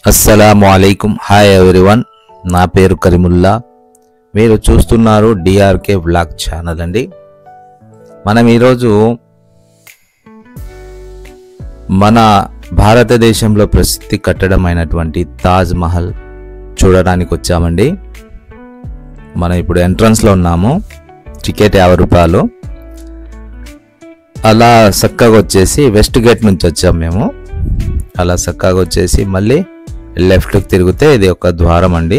అస్సలాము అలైకుం. Hi everyone, నా పేరు కరీముల్లా. మీరు చూస్తున్నారు డిఆర్కే వ్లాగ్ ఛానల్ అండి. మనం ఈరోజు మన భారతదేశంలో ప్రసిద్ధి కట్టడం అయినటువంటి తాజ్ మహల్ చూడడానికి వచ్చామండి. మనం ఇప్పుడు ఎంట్రన్స్లో ఉన్నాము. టికెట్ 50 రూపాయలు. అలా చక్కగా వచ్చేసి వెస్ట్ గేట్ నుంచి వచ్చాం మేము. అలా చక్కగా వచ్చేసి మళ్ళీ లెఫ్ట్కి తిరిగితే ఇది ఒక ద్వారం అండి.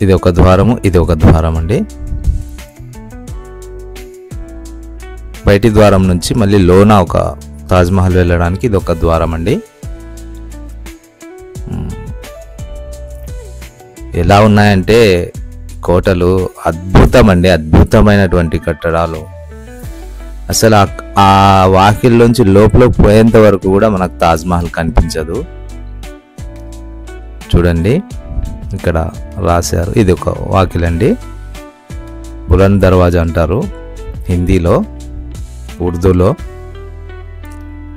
ఇది ఒక ద్వారము, ఇది ఒక ద్వారం అండి. బయటి ద్వారం నుంచి మళ్ళీ లోన ఒక తాజ్మహల్ వెళ్ళడానికి ఇది ఒక ద్వారం అండి. ఎలా ఉన్నాయంటే కోటలు అద్భుతం అండి, అద్భుతమైనటువంటి కట్టడాలు. అసలు ఆ వాకిల్లోంచి లోపలికి పోయేంత వరకు కూడా మనకు తాజ్మహల్ కనిపించదు. చూడండి, ఇక్కడ రాశారు. ఇది ఒక వాకిల్ అండి. బులంద్ దర్వాజా అంటారు హిందీలో, ఉర్దూలో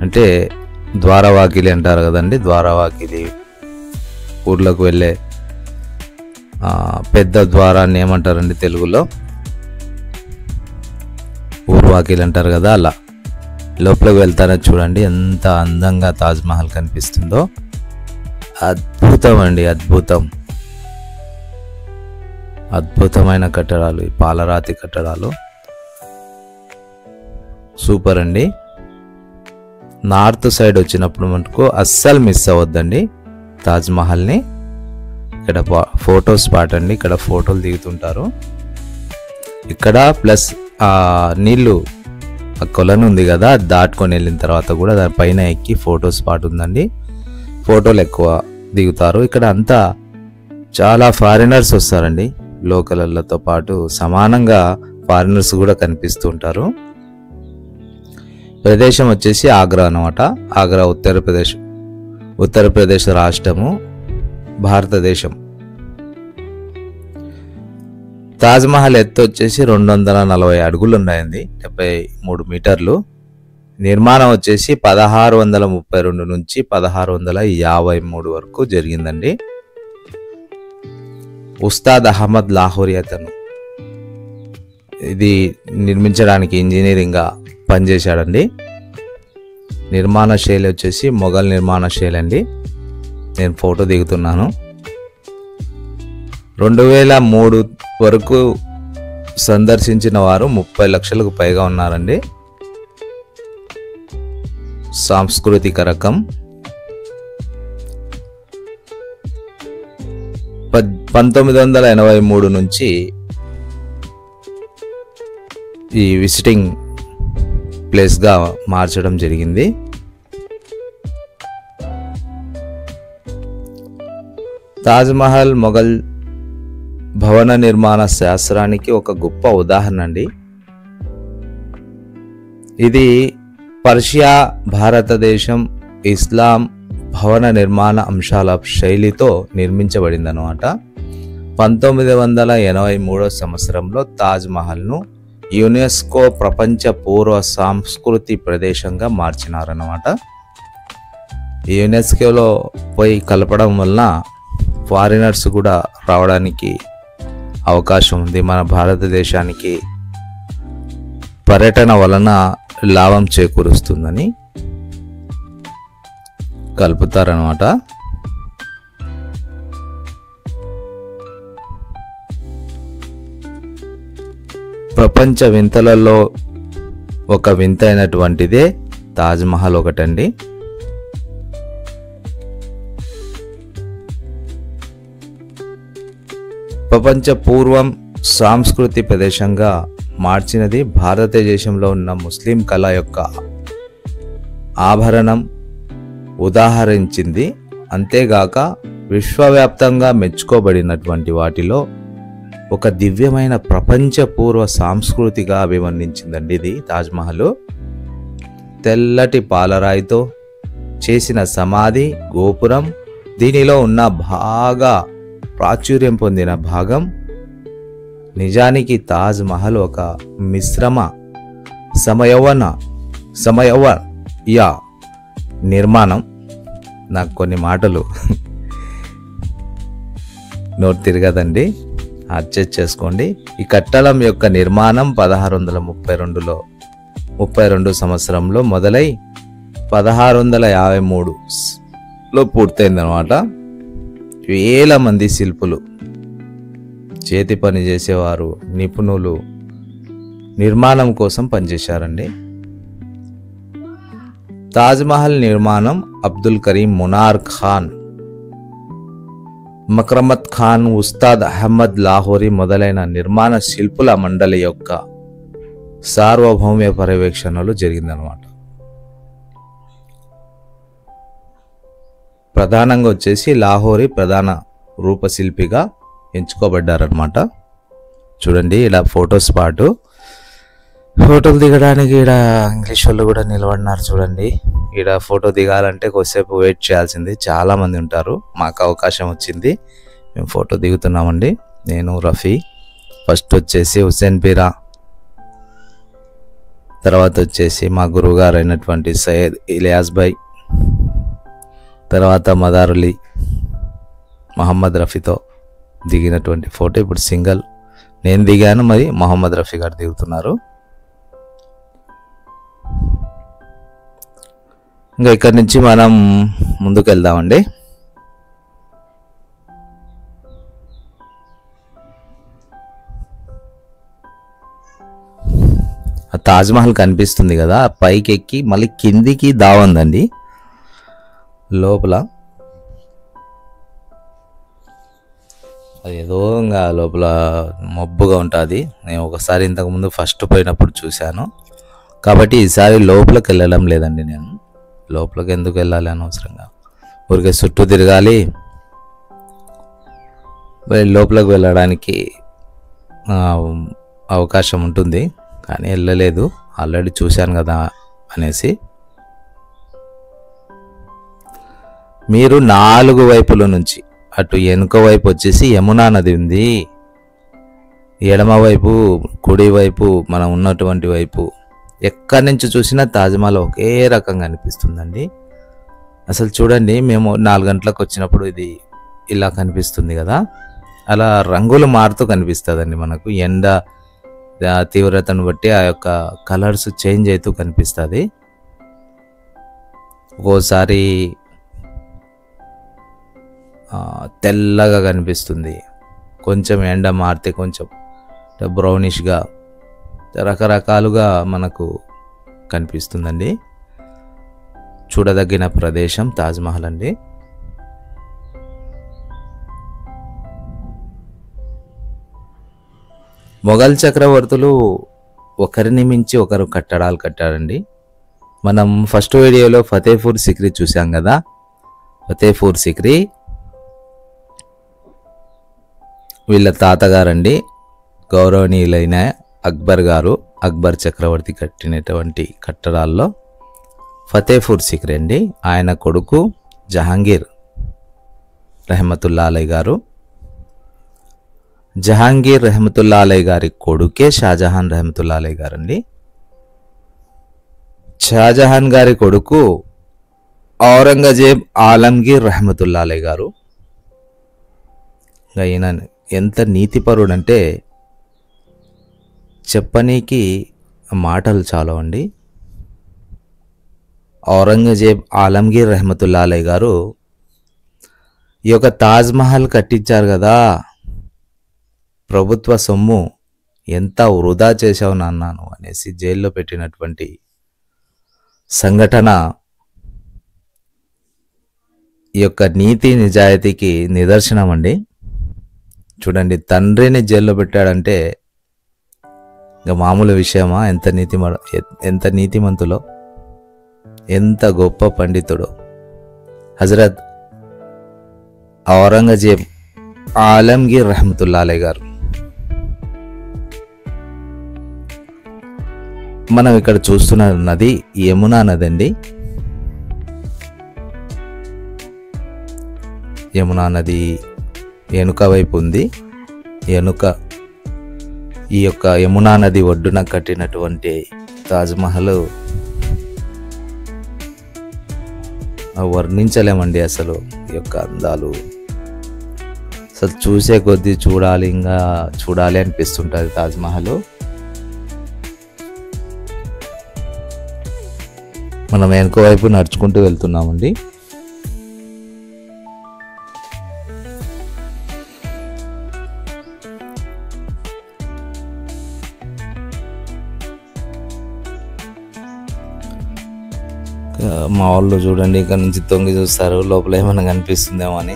అంటే ద్వారవాకిలి అంటారు కదండి. ద్వారవాకిలి ఊర్లోకి వెళ్ళే పెద్ద ద్వారాన్ని ఏమంటారండి తెలుగులో? ఊర్వాకిలి అంటారు కదా. అలా లోపలికి వెళ్తారని చూడండి ఎంత అందంగా తాజ్మహల్ కనిపిస్తుందో. అద్భుతం అండి, అద్భుతం. అద్భుతమైన కట్టడాలు, ఈ పాలరాతి కట్టడాలు సూపర్ అండి. నార్త్ సైడ్ వచ్చినప్పుడు మనకు అస్సలు మిస్ అవ్వద్దండి తాజ్మహల్ని. ఇక్కడ ఫోటో స్పాట్ అండి. ఇక్కడ ఫోటోలు దిగుతుంటారు. ఇక్కడ ప్లస్ నీళ్ళు, ఆ కొలను ఉంది కదా, దాటుకొని వెళ్ళిన తర్వాత కూడా దానిపైన ఎక్కి ఫోటో స్పాట్ ఉందండి. ఫోటోలు ఎక్కువ దిగుతారు. ఇక్కడ అంతా చాలా ఫారినర్స్ వస్తారండి. లోకలతో పాటు సమానంగా ఫారినర్స్ కూడా కనిపిస్తూ ఉంటారు. ప్రదేశం వచ్చేసి ఆగ్రా అన్నమాట. ఆగ్రా ఉత్తరప్రదేశ్ రాష్ట్రము, భారతదేశం. తాజ్మహల్ ఎత్తు వచ్చేసి 240 అడుగులు ఉన్నాయండి, 73 మీటర్లు. నిర్మాణం వచ్చేసి 1632 నుంచి 1653 వరకు జరిగిందండి. ఉస్తాద్ అహ్మద్ లాహోరీ అతను ఇది నిర్మించడానికి ఇంజనీరింగ్గా పనిచేశాడండి. నిర్మాణ శైలి వచ్చేసి మొఘల్ నిర్మాణ శైలి అండి. నేను ఫోటో దిగుతున్నాను. 2003 వరకు సందర్శించిన వారు 30 లక్షలకు పైగా ఉన్నారండి. సాంస్కృతిక రకం 1983 నుంచి ఈ విజిటింగ్ ప్లేస్గా మార్చడం జరిగింది. తాజ్మహల్ మొఘల్ భవన నిర్మాణ శాస్త్రానికి ఒక గొప్ప ఉదాహరణ అండి. ఇది పర్షియా, భారతదేశం, ఇస్లాం భవన నిర్మాణ అంశాల శైలితో నిర్మించబడింది అన్నమాట. 1983 సంవత్సరంలో తాజ్మహల్ను యునెస్కో ప్రపంచ పూర్వ సంస్కృతి ప్రదేశంగా మార్చినారన్నమాట. యునెస్కోలో పోయి కలపడం వలన ఫారినర్స్ కూడా రావడానికి అవకాశం ఉంది. మన భారతదేశానికి పర్యటన వలన లాభం చేకూరుస్తుందని కలుపుతారనమాట. ప్రపంచ వింతలలో ఒక వింత అయినటువంటిదే తాజ్మహల్ ఒకటండి. ప్రపంచ పూర్వం సాంస్కృతి ప్రదేశంగా మార్చినది భారతదేశంలో ఉన్న ముస్లిం కళ యొక్క ఆభరణం ఉదాహరించింది. అంతేగాక విశ్వవ్యాప్తంగా మెచ్చుకోబడినటువంటి వాటిలో ఒక దివ్యమైన ప్రపంచ పూర్వ సాంస్కృతిగా అభివర్ణించిందండి ఇది తాజ్మహల్. తెల్లటి పాలరాయితో చేసిన సమాధి గోపురం, దీనిలో ఉన్న బాగా ప్రాచుర్యం పొందిన భాగం. నిజానికి తాజ్ మహల్ ఒక మిశ్రమ సమయవ నిర్మాణం. నాకు కొన్ని మాటలు నోట్ తిరగదండి, అడ్జస్ట్ చేసుకోండి. ఈ కట్టడం యొక్క నిర్మాణం 1632 సంవత్సరంలో మొదలై 1653లో పూర్తయిందనమాట. వేల మంది శిల్పులు, చేతి పని చేసేవారు, నిపుణులు నిర్మాణం కోసం పనిచేశారండి. తాజ్మహల్ నిర్మాణం అబ్దుల్ కరీం మునార్ ఖాన్, మక్రమత్ ఖాన్, ఉస్తాద్ అహ్మద్ లాహోరీ మొదలైన నిర్మాణ శిల్పుల మండలి యొక్క సార్వభౌమ్య పర్యవేక్షణలు జరిగిందనమాట. ప్రధానంగా వచ్చేసి లాహోరీ ప్రధాన రూపశిల్పిగా ఎంచుకోబడ్డారనమాట. చూడండి ఇలా ఫోటో స్పాటు, ఫోటోలు దిగడానికి ఈడ ఇంగ్లీష్ వాళ్ళు కూడా నిలబడినారు. చూడండి ఈడ ఫోటో దిగాలంటే కొద్దిసేపు వెయిట్ చేయాల్సింది, చాలామంది ఉంటారు. మాకు అవకాశం వచ్చింది, మేము ఫోటో దిగుతున్నామండి. నేను రఫీ, ఫస్ట్ వచ్చేసి హుస్సేన్ పీరా, తర్వాత వచ్చేసి మా గురువుగారు అయినటువంటి సయ్యద్ ఇలియాస్ భాయ్, తర్వాత మదారులి మహమ్మద్ రఫీతో దిగినటువంటి ఫోటో. ఇప్పుడు సింగల్ నేను దిగాను, మరి మహమ్మద్ రఫీ గారు దిగుతున్నారు. ఇంకా ఇక్కడి నుంచి మనం ముందుకు వెళ్దామండి. ఆ తాజ్మహల్ కనిపిస్తుంది కదా, పైకి ఎక్కి మళ్ళీ కిందికి దావందండి. లోపల అది ఏదో ఇంకా లోపల మబ్బుగా ఉంటుంది. నేను ఒకసారి ఇంతకుముందు ఫస్ట్ పోయినప్పుడు చూశాను, కాబట్టి ఈసారి లోపలికి వెళ్ళడం లేదండి. నేను లోపలికి ఎందుకు వెళ్ళాలి అనవసరంగా, ఊరికే చుట్టూ తిరగాలి. లోపలికి వెళ్ళడానికి అవకాశం ఉంటుంది, కానీ వెళ్ళలేదు, ఆల్రెడీ చూశాను కదా అనేసి. మీరు 4 వైపుల నుంచి, అటు వెనుక వైపు వచ్చేసి యమునా నది ఉంది, ఎడమ వైపు, కుడి వైపు మనం ఉన్నటువంటి వైపు, ఎక్కడి నుంచి చూసినా తాజ్మహల్ ఒకే రకంగా అనిపిస్తుందండి. అసలు చూడండి, మేము 4 గంటలకు వచ్చినప్పుడు ఇది ఇలా కనిపిస్తుంది కదా, అలా రంగులు మారుతూ కనిపిస్తుందండి మనకు. ఎండ తీవ్రతను బట్టి ఆ యొక్క కలర్స్ చేంజ్ అవుతూ కనిపిస్తుంది. ఒక్కోసారి తెల్లగా కనిపిస్తుంది, కొంచెం ఎండ మారితే కొంచెం బ్రౌనిష్గా, రకరకాలుగా మనకు కనిపిస్తుందండి. చూడదగిన ప్రదేశం తాజ్మహల్ అండి. మొఘల్ చక్రవర్తులు ఒకరిని మించి ఒకరు కట్టడాలు కట్టారండి. మనం ఫస్ట్ వీడియోలో ఫతేపూర్ సిక్రీ చూసాం కదా, ఫతేపూర్ సిక్రీ వీళ్ళ తాతగారండి, గౌరవనీయులైన అక్బర్ గారు, అక్బర్ చక్రవర్తి కట్టినటువంటి కట్టడాల్లో ఫతేపూర్ సిక్రీ అండి. ఆయన కొడుకు జహాంగీర్ రెహమతుల్లా అలై గారు, జహాంగీర్ రెహమతుల్లా అలై గారి కొడుకే షాజహాన్ రెహమతుల్లా అలై గారండి. షాజహాన్ గారి కొడుకు ఔరంగజేబ్ ఆలంగీర్ రెహమతుల్లా అలై గారు. ఈయన ఎంత నీతిపరుడంటే చెప్పనీకి మాటలు చాలా అండి. ఔరంగజేబ్ ఆలంగీర్ రెహమతుల్లా అలై గారు ఈ యొక్క తాజ్మహల్ కట్టించారు కదా, ప్రభుత్వ సొమ్ము ఎంత వృధా చేశావు నాన్నాను అనేసి జైల్లో పెట్టినటువంటి సంఘటన ఈ యొక్క నీతి నిజాయితీకి నిదర్శనం అండి. చూడండి, తండ్రిని జైల్లో పెట్టాడంటే ఇంకా మామూలు విషయమా? ఎంత నీతిమంతులో, ఎంత గొప్ప పండితుడో హజరత్ ఔరంగజేబ్ ఆలంగీర్ రెహమతుల్లా అలై గారు. మనం ఇక్కడ చూస్తున్న నది యమునా నది అండి. యమునా నది వెనుక వైపు ఉంది. ఈ యొక్క యమునా నది ఒడ్డున కట్టినటువంటి తాజ్మహల్ వర్ణించలేమండి అసలు ఈ యొక్క అందాలు. అసలు చూసే కొద్దీ చూడాలి, ఇంకా చూడాలి అనిపిస్తుంటుంది తాజ్మహల్. మనం వెనుక వైపు నడుచుకుంటూ వెళ్తున్నామండి. మా వాళ్ళు చూడండి ఇక్కడ నుంచి తొంగి చూస్తారు, లోపల ఏమైనా కనిపిస్తుందేమో అని.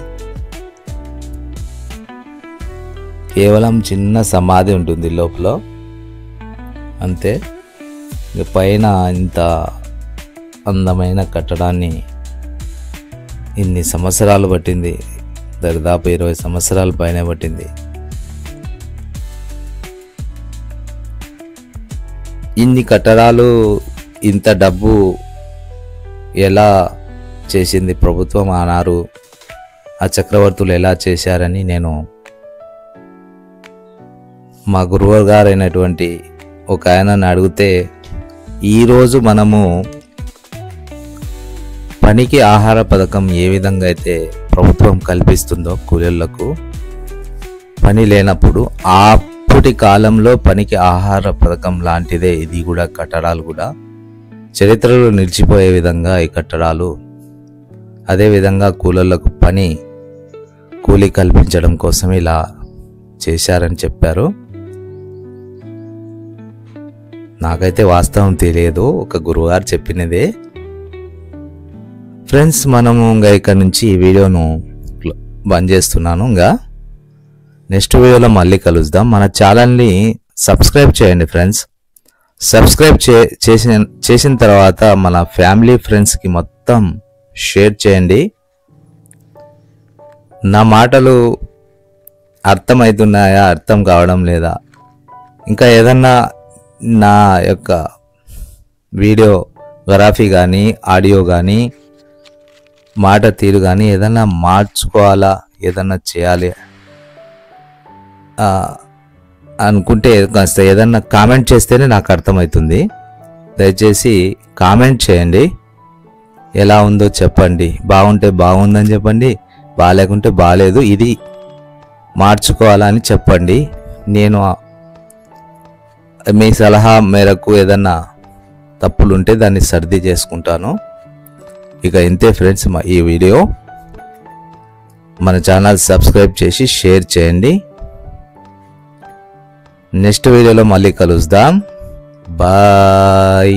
కేవలం చిన్న సమాధి ఉంటుంది లోపల అంతే. ఇక పైన ఇంత అందమైన కట్టడాన్ని ఇన్ని సంవత్సరాలు పట్టింది, దాదాపు 20 సంవత్సరాల పైనే పట్టింది. ఇన్ని కట్టడాలు, ఇంత డబ్బు ఎలా చేసింది ప్రభుత్వం అన్నారు, ఆ చక్రవర్తులు ఎలా చేశారని నేను మా గురువు గారు అయినటువంటి ఒక ఆయనని అడిగితే, ఈరోజు మనము పనికి ఆహార పథకం ఏ విధంగా అయితే ప్రభుత్వం కల్పిస్తుందో కూలీలకు పని లేనప్పుడు, అప్పటి కాలంలో పనికి ఆహార పథకం లాంటిదే ఇది కూడా. కట్టడాలు కూడా చరిత్రలో నిలిచిపోయే విధంగా ఈ కట్టడాలు, అదేవిధంగా కూలీలకు కూలీ కల్పించడం కోసం ఇలా చేశారని చెప్పారు. నాకైతే వాస్తవం తెలియదు, ఒక గురువుగారు చెప్పినదే. ఫ్రెండ్స్, మనము ఇంకా ఇక్కడ నుంచి ఈ వీడియోను బంద్ చేస్తున్నాను. ఇంకా నెక్స్ట్ వీడియోలో మళ్ళీ కలుద్దాం. మన ఛానల్ని సబ్స్క్రైబ్ చేయండి ఫ్రెండ్స్. సబ్స్క్రైబ్ చేసిన తర్వాత మన ఫ్యామిలీ ఫ్రెండ్స్కి మొత్తం షేర్ చేయండి. నా మాటలు అర్థమవుతున్నాయా, అర్థం కావడం లేదా, ఇంకా ఏదన్నా నా యొక్క వీడియోగ్రఫీ కానీ, ఆడియో కానీ, మాట తీరు కానీ ఏదన్నా మార్చుకోవాలా, ఏదన్నా చేయాలి అనుకుంటే కాస్త ఏదన్నా కామెంట్ చేస్తేనే నాకు అర్థమవుతుంది. దయచేసి కామెంట్ చేయండి, ఎలా ఉందో చెప్పండి. బాగుంటే బాగుందని చెప్పండి, బాగాలేకుంటే బాగాలేదు, ఇది మార్చుకోవాలని చెప్పండి. నేను మీ సలహా మేరకు ఏదన్నా తప్పులుంటే దాన్ని సర్ది చేసుకుంటాను. ఇక ఇంతే ఫ్రెండ్స్, ఈ వీడియో. మన ఛానల్ సబ్స్క్రైబ్ చేసి షేర్ చేయండి. నెక్స్ట్ వీడియోలో మళ్ళీ కలుద్దాం. బాయ్.